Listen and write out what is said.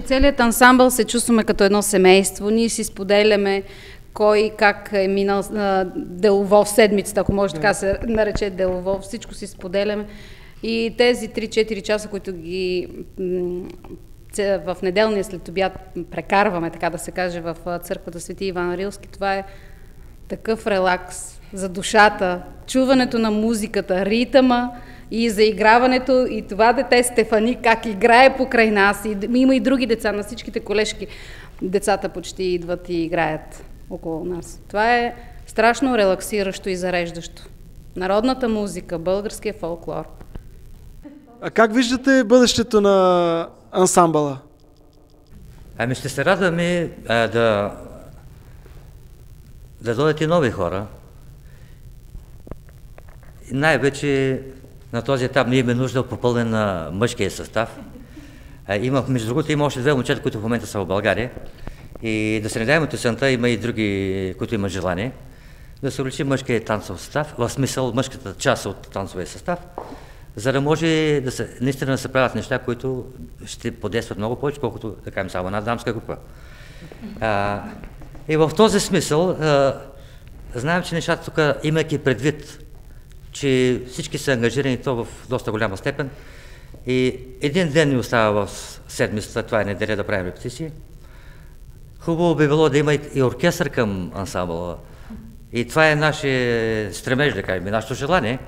целият ансамбъл се чувстваме като едно семейство. Ние си споделяме кой как е минал делово в седмицата, ако може така се нарече делово. Всичко си споделяме. И тези 3-4 часа, които ги в неделния след обяд прекарваме, така да се каже, в църквата Свети Иван Рилски, това е такъв релакс за душата, чуването на музиката, ритъма и заиграването, и това дете Стефани как играе покрай нас. Има и други деца, на всичките колежки децата почти идват и играят около нас. Това е страшно релаксиращо и зареждащо. Народната музика, българския фолклор. А как виждате бъдещето на ансамбъла? Ами ще се радваме да дойдат и нови хора. Най-вече на този етап ние имаме нужда от попълнен на мъжкия състав. Между другото има още 2 момчета, които в момента са в България. И да се надяваме от есента, има и други, които имат желание, да се увеличи мъжкия танцов състав, в смисъл мъжката част от танцовия състав, за да може наистина да се правят неща, които ще подействат много повече, колкото, да кажем, само една дамска група. И в този смисъл, знаем, че нещата тук, имайки предвид, че всички са ангажирани то в доста голяма степен, и един ден ни остава в седмицата, това е неделя, да правим репетиции. Хубаво би било да има и оркестър към ансамбъла. И това е наше стремеж, да кажем, нашето желание.